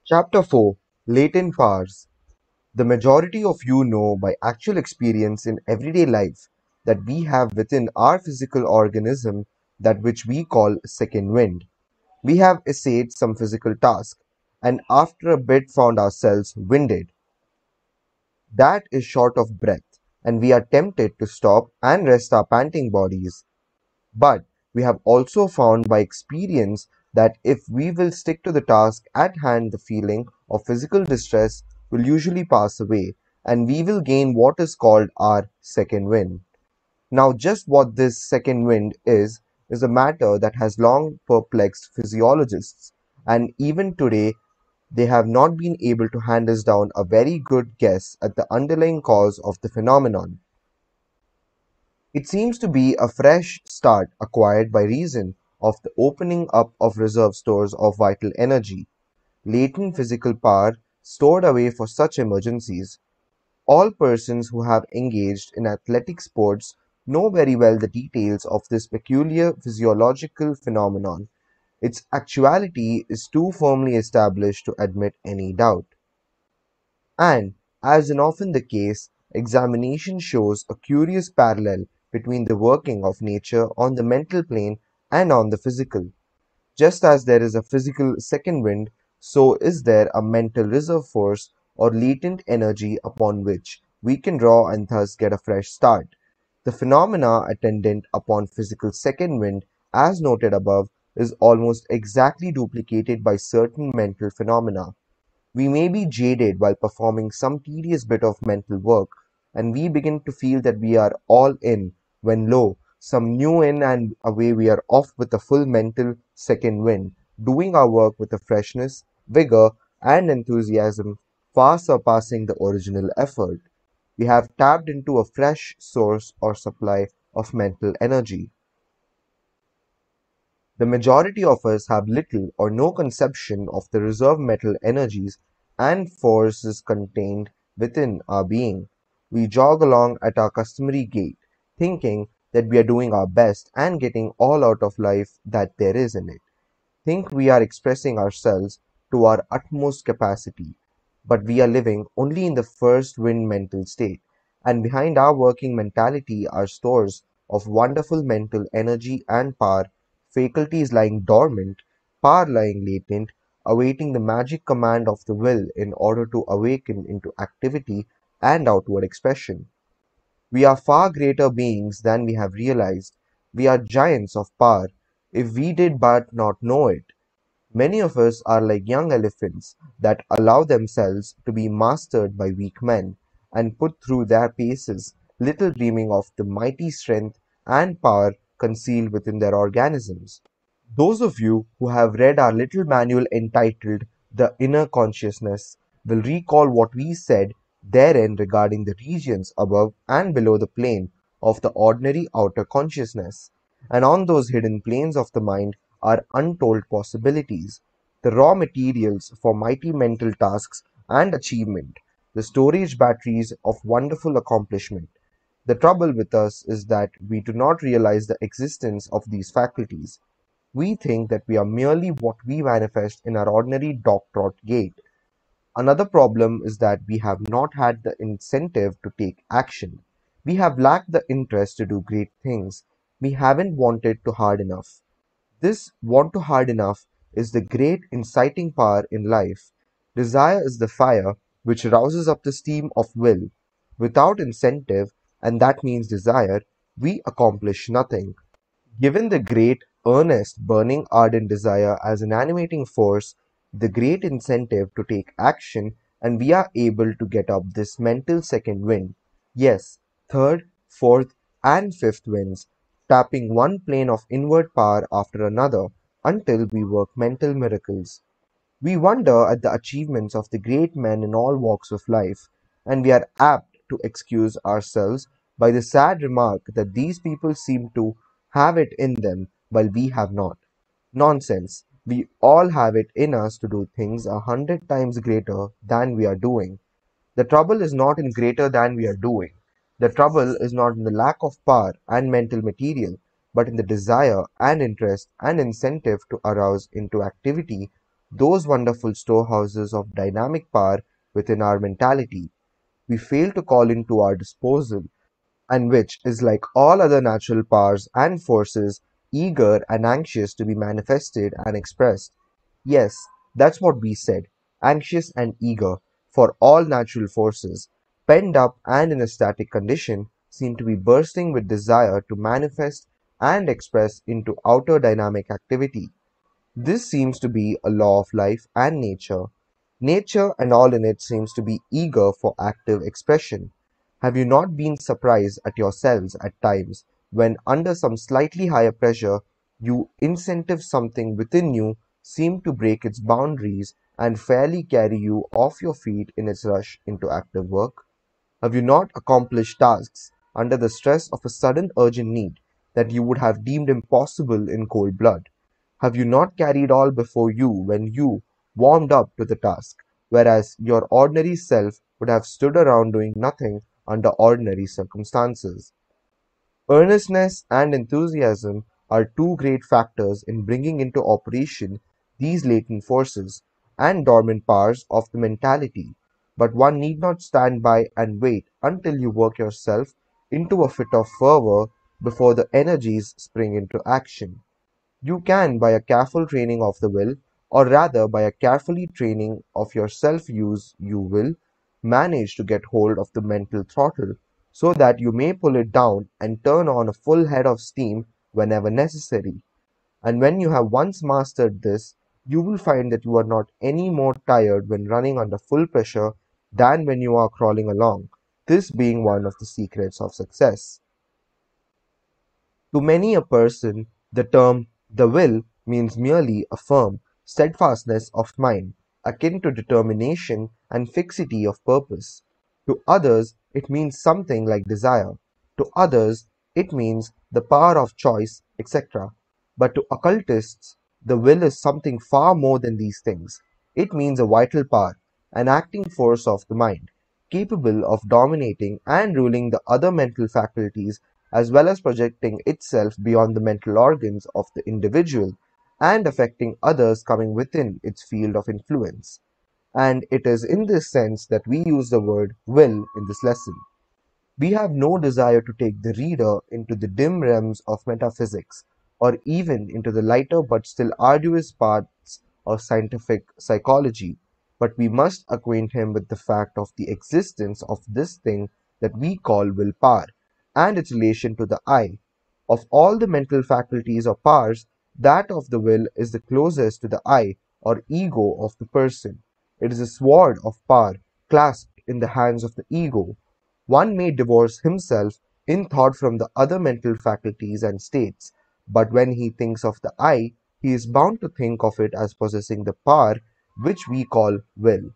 Chapter 4. Latent Powers. The majority of you know by actual experience in everyday life that we have within our physical organism that which we call second wind. We have essayed some physical task and after a bit found ourselves winded. That is short of breath, and we are tempted to stop and rest our panting bodies. But we have also found by experience that if we will stick to the task at hand, the feeling of physical distress will usually pass away, and we will gain what is called our second wind. Now, just what this second wind is a matter that has long perplexed physiologists, and even today they have not been able to hand us down a very good guess at the underlying cause of the phenomenon. It seems to be a fresh start acquired by reason of the opening up of reserve stores of vital energy, latent physical power stored away for such emergencies. All persons who have engaged in athletic sports know very well the details of this peculiar physiological phenomenon. Its actuality is too firmly established to admit any doubt. And, as is often the case, examination shows a curious parallel between the working of nature on the mental plane and on the physical. Just as there is a physical second wind, so is there a mental reserve force or latent energy upon which we can draw and thus get a fresh start. The phenomena attendant upon physical second wind, as noted above, is almost exactly duplicated by certain mental phenomena. We may be jaded while performing some tedious bit of mental work, and we begin to feel that we are all in, when lo, some new in and away we are off with a full mental second wind, doing our work with a freshness, vigor, and enthusiasm far surpassing the original effort. We have tapped into a fresh source or supply of mental energy. The majority of us have little or no conception of the reserve mental energies and forces contained within our being. We jog along at our customary gait, thinking that we are doing our best and getting all out of life that there is in it. Think we are expressing ourselves to our utmost capacity, but we are living only in the first wind mental state, and behind our working mentality are stores of wonderful mental energy and power, faculties lying dormant, power lying latent, awaiting the magic command of the will in order to awaken into activity and outward expression. We are far greater beings than we have realized. We are giants of power, if we did but not know it. Many of us are like young elephants that allow themselves to be mastered by weak men, and put through their paces, little dreaming of the mighty strength and power concealed within their organisms. Those of you who have read our little manual entitled The Inner Consciousness will recall what we said therein regarding the regions above and below the plane of the ordinary outer consciousness, and on those hidden planes of the mind are untold possibilities, the raw materials for mighty mental tasks and achievement, the storage batteries of wonderful accomplishment. The trouble with us is that we do not realize the existence of these faculties. We think that we are merely what we manifest in our ordinary dog-trot gait. Another problem is that we have not had the incentive to take action. We have lacked the interest to do great things. We haven't wanted to hard enough. This want to hard enough is the great inciting power in life. Desire is the fire which rouses up the steam of will. Without incentive, and that means desire, we accomplish nothing. Given the great, earnest, burning, ardent desire as an animating force, the great incentive to take action, and we are able to get up this mental second wind. Yes, third, fourth, and fifth winds, tapping one plane of inward power after another until we work mental miracles. We wonder at the achievements of the great men in all walks of life, and we are apt to excuse ourselves by the sad remark that these people seem to have it in them while we have not. Nonsense. We all have it in us to do things 100 times greater than we are doing. The trouble is not in greater than we are doing. The trouble is not in the lack of power and mental material, but in the desire and interest and incentive to arouse into activity those wonderful storehouses of dynamic power within our mentality we fail to call into our disposal, and which is like all other natural powers and forces, eager and anxious to be manifested and expressed. Yes, that's what we said, anxious and eager, for all natural forces, penned up and in a static condition, seem to be bursting with desire to manifest and express into outer dynamic activity. This seems to be a law of life and nature. Nature and all in it seems to be eager for active expression. Have you not been surprised at yourselves at times when, under some slightly higher pressure, you incentive something within you seem to break its boundaries and fairly carry you off your feet in its rush into active work? Have you not accomplished tasks under the stress of a sudden urgent need that you would have deemed impossible in cold blood? Have you not carried all before you when you warmed up to the task, whereas your ordinary self would have stood around doing nothing under ordinary circumstances? Earnestness and enthusiasm are two great factors in bringing into operation these latent forces and dormant powers of the mentality, but one need not stand by and wait until you work yourself into a fit of fervor before the energies spring into action. You can, by a careful training of the will, or rather by a carefully training of your self-use, you will manage to get hold of the mental throttle so that you may pull it down and turn on a full head of steam whenever necessary. And when you have once mastered this, you will find that you are not any more tired when running under full pressure than when you are crawling along, this being one of the secrets of success. To many a person, the term "the will" means merely a firm steadfastness of mind, akin to determination and fixity of purpose. To others, it means something like desire. To others, it means the power of choice, etc. But to occultists, the will is something far more than these things. It means a vital power, an acting force of the mind, capable of dominating and ruling the other mental faculties as well as projecting itself beyond the mental organs of the individual and affecting others coming within its field of influence. And it is in this sense that we use the word will in this lesson. We have no desire to take the reader into the dim realms of metaphysics, or even into the lighter but still arduous parts of scientific psychology, but we must acquaint him with the fact of the existence of this thing that we call willpower, and its relation to the I. Of all the mental faculties or powers, that of the will is the closest to the I, or ego, of the person. It is a sword of power clasped in the hands of the ego. One may divorce himself in thought from the other mental faculties and states, but when he thinks of the I, he is bound to think of it as possessing the power which we call will.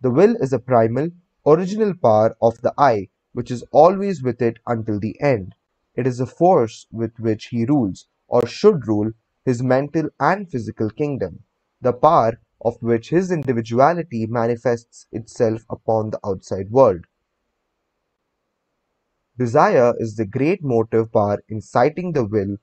The will is a primal, original power of the I, which is always with it until the end. It is a force with which he rules, or should rule, his mental and physical kingdom, the power of which his individuality manifests itself upon the outside world. Desire is the great motive power inciting the will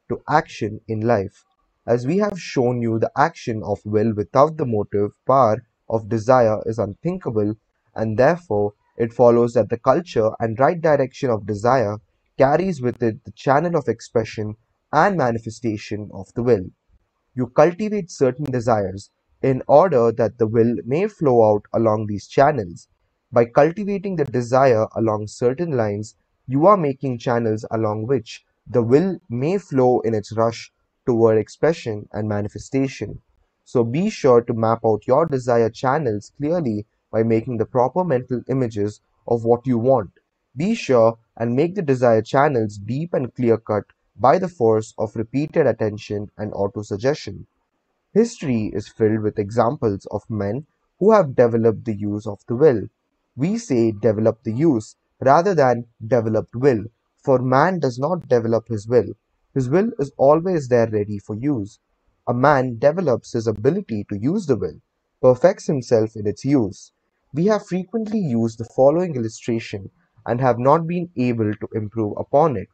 to action in life. As we have shown you, the action of will without the motive power of desire is unthinkable, and therefore it follows that the culture and right direction of desire carries with it the channel of expression and manifestation of the will. You cultivate certain desires in order that the will may flow out along these channels. By cultivating the desire along certain lines, you are making channels along which the will may flow in its rush toward expression and manifestation. So be sure to map out your desire channels clearly by making the proper mental images of what you want. Be sure and make the desire channels deep and clear cut by the force of repeated attention and autosuggestion. History is filled with examples of men who have developed the use of the will. We say develop the use rather than developed will, for man does not develop his will. His will is always there ready for use. A man develops his ability to use the will, perfects himself in its use. We have frequently used the following illustration and have not been able to improve upon it.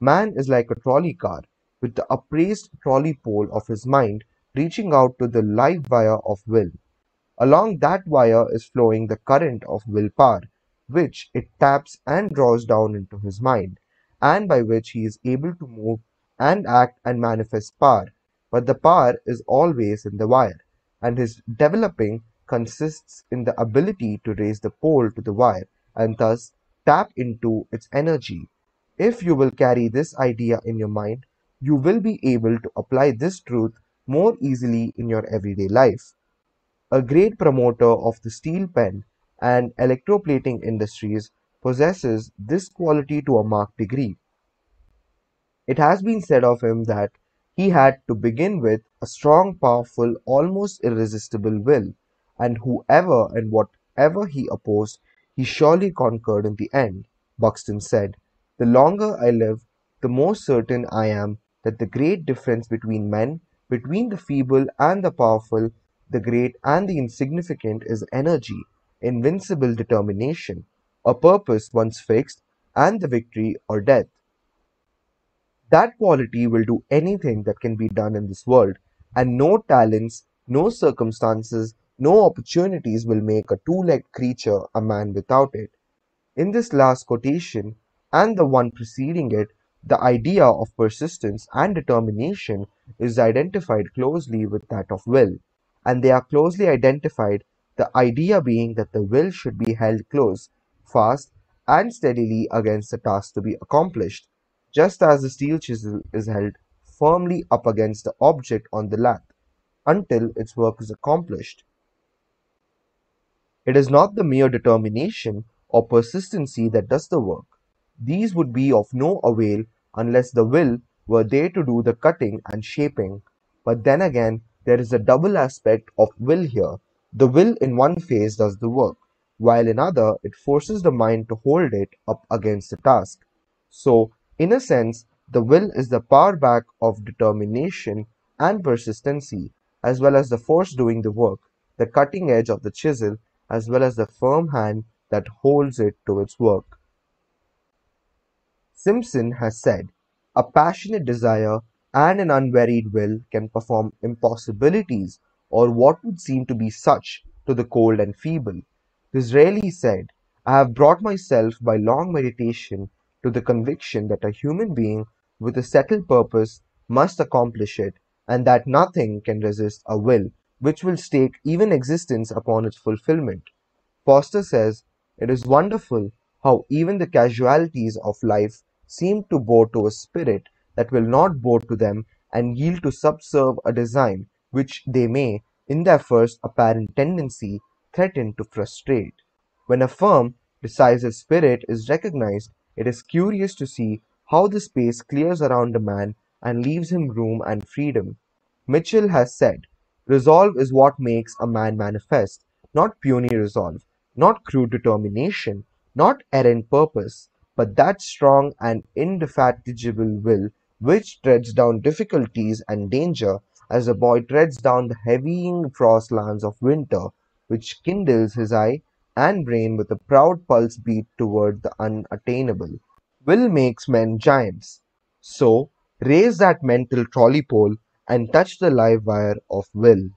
Man is like a trolley car, with the upraised trolley pole of his mind reaching out to the live wire of will. Along that wire is flowing the current of willpower, which it taps and draws down into his mind, and by which he is able to move and act and manifest power. But the power is always in the wire, and his developing consists in the ability to raise the pole to the wire and thus tap into its energy. If you will carry this idea in your mind, you will be able to apply this truth more easily in your everyday life. A great promoter of the steel pen and electroplating industries possesses this quality to a marked degree. It has been said of him that he had to begin with a strong, powerful, almost irresistible will, and whoever and whatever he opposed, he surely conquered in the end. Buxton said, "The longer I live, the more certain I am that the great difference between men, between the feeble and the powerful, the great and the insignificant, is energy, invincible determination, a purpose once fixed, and the victory or death. That quality will do anything that can be done in this world, and no talents, no circumstances, no opportunities will make a two-legged creature a man without it." In this last quotation, and the one preceding it, the idea of persistence and determination is identified closely with that of will, and they are closely identified, the idea being that the will should be held close, fast, and steadily against the task to be accomplished, just as the steel chisel is held firmly up against the object on the lathe until its work is accomplished. It is not the mere determination or persistency that does the work. These would be of no avail unless the will were there to do the cutting and shaping. But then again, there is a double aspect of will here. The will in one phase does the work, while in other it forces the mind to hold it up against the task. So, in a sense, the will is the power back of determination and persistency, as well as the force doing the work, the cutting edge of the chisel, as well as the firm hand that holds it to its work. Simpson has said, "A passionate desire and an unwearied will can perform impossibilities, or what would seem to be such, to the cold and feeble." Disraeli said, "I have brought myself by long meditation to the conviction that a human being with a settled purpose must accomplish it, and that nothing can resist a will which will stake even existence upon its fulfillment." Foster says, "It is wonderful how even the casualties of life seem to bow to a spirit that will not bow to them and yield to subserve a design which they may, in their first apparent tendency, threaten to frustrate." When a firm, decisive spirit is recognized, it is curious to see how the space clears around a man and leaves him room and freedom. Mitchell has said, "Resolve is what makes a man manifest, not puny resolve, not crude determination, not errant purpose, but that strong and indefatigable will which treads down difficulties and danger as a boy treads down the heavying frost lands of winter, which kindles his eye and brain with a proud pulse beat toward the unattainable. Will makes men giants. So, raise that mental trolley pole and touch the live wire of will."